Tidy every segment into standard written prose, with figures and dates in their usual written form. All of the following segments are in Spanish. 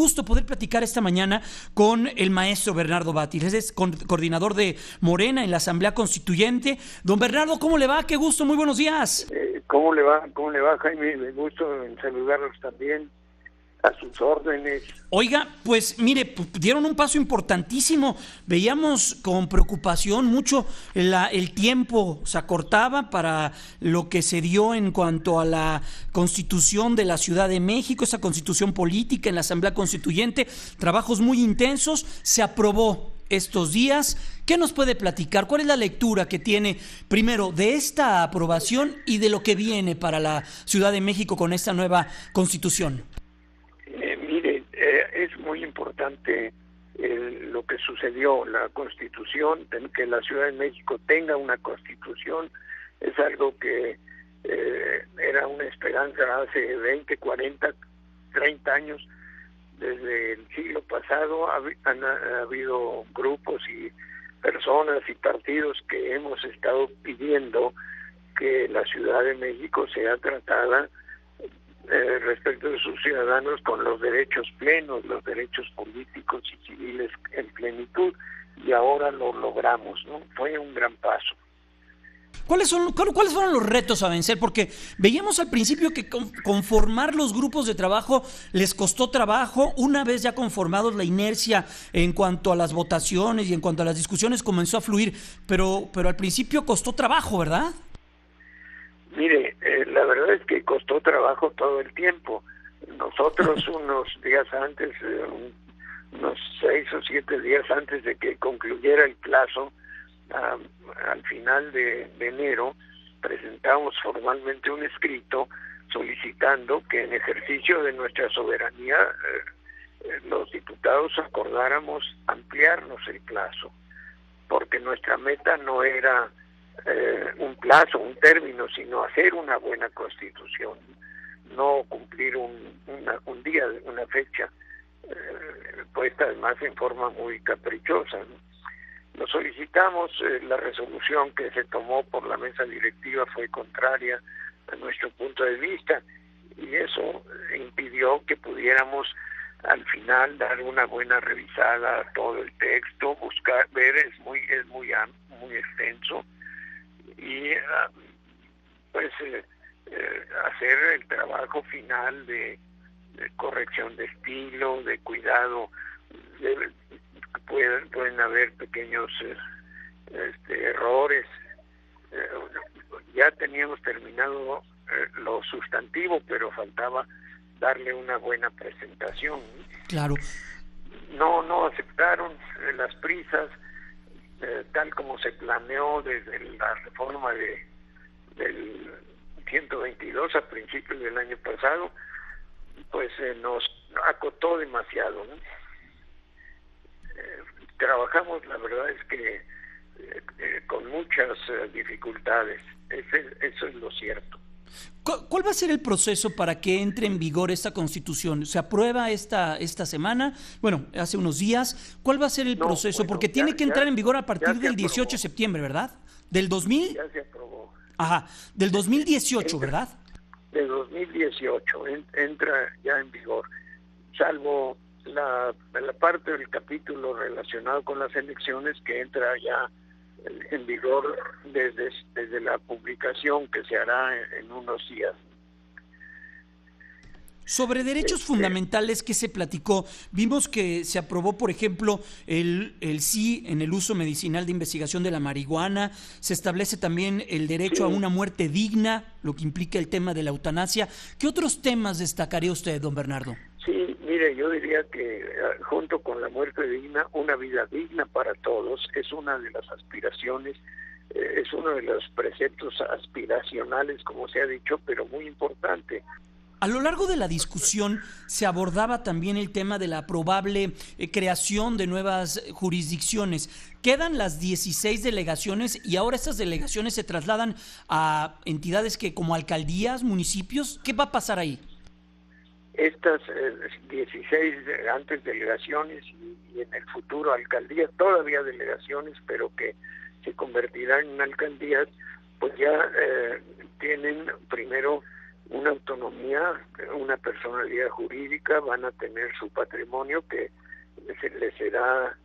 gusto poder platicar esta mañana con el maestro Bernardo Batis. Él es coordinador de Morena en la Asamblea Constituyente. Don Bernardo, ¿cómo le va? Qué gusto, muy buenos días. ¿Cómo le va? ¿Cómo le va, Jaime? Me gusto en saludarlos también. A sus órdenes. Oiga, pues mire, dieron un paso importantísimo. Veíamos con preocupación mucho el tiempo se acortaba para lo que se dio en cuanto a la Constitución de la Ciudad de México, esa Constitución política en la Asamblea Constituyente, trabajos muy intensos, se aprobó estos días. ¿Qué nos puede platicar? ¿Cuál es la lectura que tiene primero de esta aprobación y de lo que viene para la Ciudad de México con esta nueva Constitución? Es muy importante lo que sucedió, la Constitución, que la Ciudad de México tenga una Constitución, es algo que era una esperanza hace 20, 40, 30 años. Desde el siglo pasado ha habido grupos y personas y partidos que hemos estado pidiendo que la Ciudad de México sea tratada respecto de sus ciudadanos con los derechos plenos, los derechos políticos y civiles en plenitud, y ahora lo logramos, ¿no? Fue un gran paso. ¿Cuáles fueron los retos a vencer? Porque veíamos al principio que conformar los grupos de trabajo les costó trabajo. Una vez ya conformados, la inercia en cuanto a las votaciones y en cuanto a las discusiones comenzó a fluir, pero al principio costó trabajo, ¿verdad? Mire, la verdad es que costó trabajo todo el tiempo. Nosotros unos días antes, unos 6 o 7 días antes de que concluyera el plazo, al final de enero, presentamos formalmente un escrito solicitando que en ejercicio de nuestra soberanía los diputados acordáramos ampliarnos el plazo, porque nuestra meta no era un plazo, un término, sino hacer una buena Constitución, no cumplir un día, una fecha puesta además en forma muy caprichosa, ¿no? Lo solicitamos, la resolución que se tomó por la mesa directiva fue contraria a nuestro punto de vista, y eso impidió que pudiéramos al final dar una buena revisada a todo el texto, buscar, ver, es muy extenso, y hacer el trabajo final de corrección de estilo, de cuidado. Pueden haber pequeños errores. Ya teníamos terminado lo sustantivo, pero faltaba darle una buena presentación. Claro. No aceptaron las prisas, tal como se planeó desde la reforma del 122 a principios del año pasado, pues nos acotó demasiado, ¿no? Trabajamos, la verdad es que con muchas dificultades, eso es lo cierto. ¿Cuál va a ser el proceso para que entre en vigor esta Constitución? ¿Se aprueba esta semana? Bueno, hace unos días. ¿Cuál va a ser el proceso? Bueno, porque tiene que entrar en vigor a partir del 18 de septiembre, ¿verdad? ¿Del 2000? Ya se aprobó. Ajá, del 2018, ¿verdad? Del 2018 entra ya en vigor, salvo la parte del capítulo relacionado con las elecciones que entra ya en vigor desde la publicación que se hará en unos días. Sobre derechos fundamentales, ¿qué se platicó? Vimos que se aprobó, por ejemplo, el sí en el uso medicinal de investigación de la marihuana. Se establece también el derecho a una muerte digna, lo que implica el tema de la eutanasia. ¿Qué otros temas destacaría usted, don Bernardo? Sí, mire, yo diría que junto con la muerte digna, una vida digna para todos es una de las aspiraciones, es uno de los preceptos aspiracionales, como se ha dicho, pero muy importante. A lo largo de la discusión se abordaba también el tema de la probable creación de nuevas jurisdicciones. Quedan las 16 delegaciones y ahora estas delegaciones se trasladan a entidades que como alcaldías, municipios. ¿Qué va a pasar ahí? Estas 16 antes delegaciones y en el futuro alcaldías, todavía delegaciones, pero que se convertirán en alcaldías, pues ya tienen primero una autonomía, una personalidad jurídica, van a tener su patrimonio que les será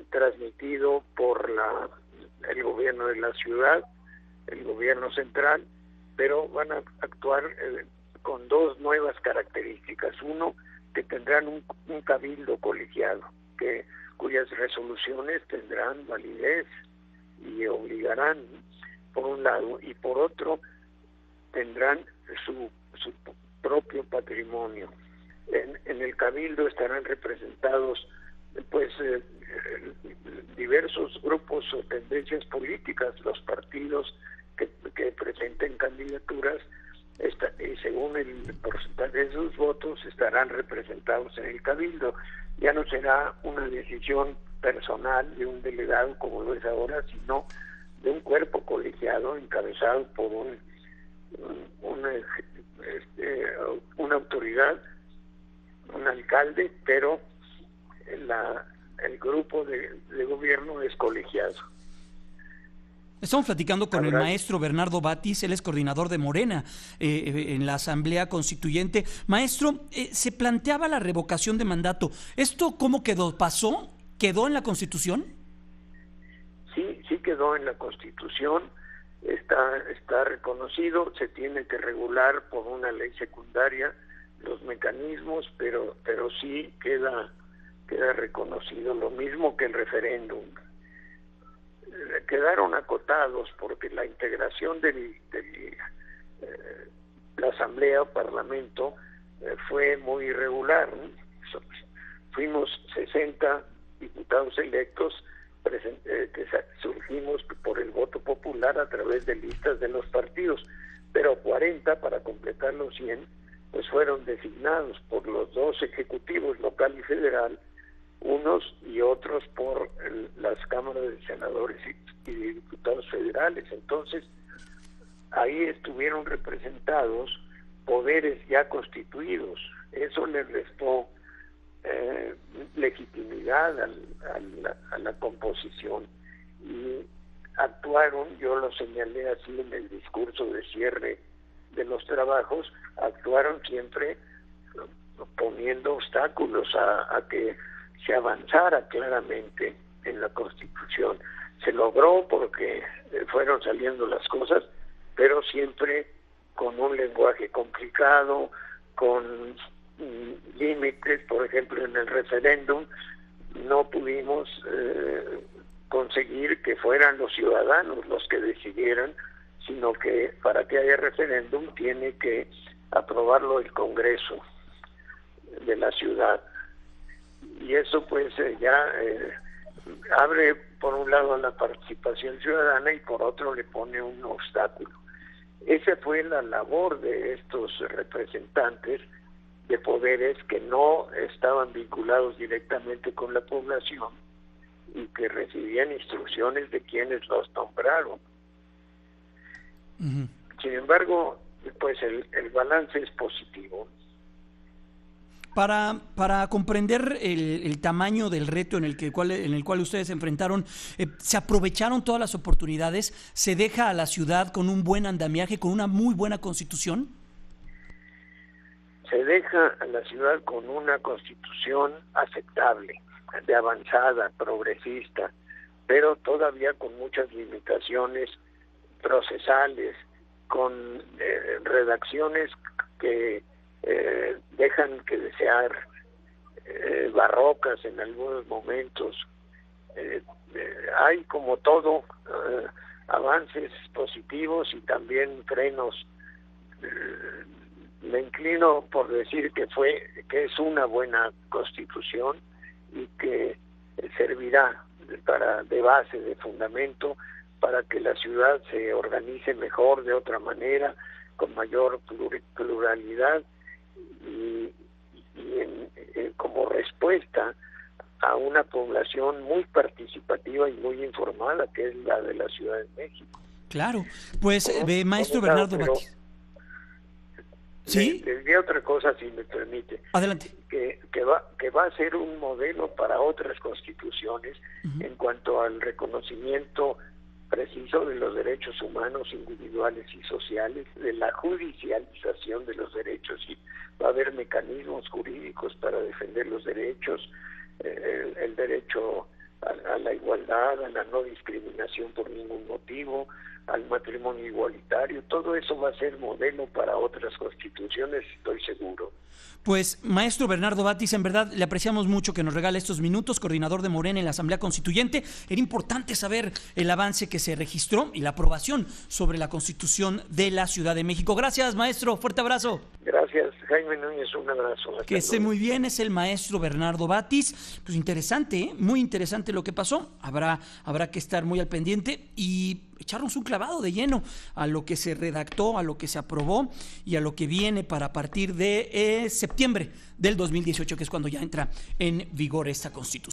transmitido por el gobierno de la ciudad, el gobierno central, pero van a actuar con dos nuevas características. Uno, que tendrán un cabildo colegiado, cuyas resoluciones tendrán validez y obligarán, por un lado, y por otro, tendrán su propio patrimonio. En el cabildo estarán representados pues diversos grupos o tendencias políticas, los partidos que presenten candidaturas, y según el porcentaje de sus votos estarán representados en el cabildo. Ya no será una decisión personal de un delegado como lo es ahora, sino de un cuerpo colegiado encabezado por una autoridad, un alcalde, pero el grupo de gobierno es colegiado. Estamos platicando con el maestro Bernardo Batis, él es coordinador de Morena en la Asamblea Constituyente. Maestro, se planteaba la revocación de mandato. ¿Esto cómo quedó? ¿Pasó? ¿Quedó en la Constitución? Sí quedó en la Constitución, está reconocido, se tiene que regular por una ley secundaria los mecanismos, pero sí queda reconocido, lo mismo que el referéndum. Quedaron acotados porque la integración de la Asamblea o Parlamento fue muy irregular. Fuimos 60 diputados electos que surgimos por el voto popular a través de listas de los partidos, pero 40, para completar los 100, pues fueron designados por los dos ejecutivos, local y federal, unos y otros por las cámaras de senadores y de diputados federales. Entonces, ahí estuvieron representados poderes ya constituidos. Eso le restó legitimidad a la composición, y actuaron, yo lo señalé así en el discurso de cierre de los trabajos, actuaron siempre poniendo obstáculos a que se avanzara claramente en la Constitución. Se logró porque fueron saliendo las cosas, pero siempre con un lenguaje complicado, con límites. Por ejemplo, en el referéndum no pudimos conseguir que fueran los ciudadanos los que decidieran, sino que para que haya referéndum tiene que aprobarlo el Congreso de la ciudad. Y eso pues ya abre por un lado a la participación ciudadana y por otro le pone un obstáculo. Esa fue la labor de estos representantes de poderes que no estaban vinculados directamente con la población y que recibían instrucciones de quienes los nombraron. Uh-huh. Sin embargo, pues el balance es positivo. Para comprender el tamaño del reto en el cual ustedes se enfrentaron, ¿se aprovecharon todas las oportunidades? ¿Se deja a la ciudad con un buen andamiaje, con una muy buena constitución? Se deja a la ciudad con una constitución aceptable, de avanzada, progresista, pero todavía con muchas limitaciones procesales, con redacciones que dejan que desear, barrocas en algunos momentos. Hay como todo avances positivos y también frenos. Me inclino por decir que es una buena constitución y que servirá de base, de fundamento, para que la ciudad se organice mejor, de otra manera, con mayor pluralidad y como respuesta a una población muy participativa y muy informada, que es la de la Ciudad de México. Claro, pues maestro Bernardo Batis. ¿Sí? Les diría otra cosa, si me permite. Adelante. Que va a ser un modelo para otras constituciones. Uh-huh. En cuanto al reconocimiento preciso de los derechos humanos individuales y sociales, de la judicialización de los derechos, y va a haber mecanismos jurídicos para defender los derechos, el derecho a la igualdad, a la no discriminación por ningún motivo, al matrimonio igualitario. Todo eso va a ser modelo para otras constituciones, estoy seguro. Pues, maestro Bernardo Batis, en verdad le apreciamos mucho que nos regale estos minutos, coordinador de Morena en la Asamblea Constituyente. Era importante saber el avance que se registró y la aprobación sobre la Constitución de la Ciudad de México. Gracias, maestro. Fuerte abrazo. Gracias, Jaime Núñez, un abrazo. Hasta que esté muy bien, es el maestro Bernardo Batis. Pues interesante, ¿eh? Muy interesante lo que pasó. Habrá que estar muy al pendiente y echarnos un clavado de lleno a lo que se redactó, a lo que se aprobó y a lo que viene para partir de septiembre del 2018, que es cuando ya entra en vigor esta Constitución.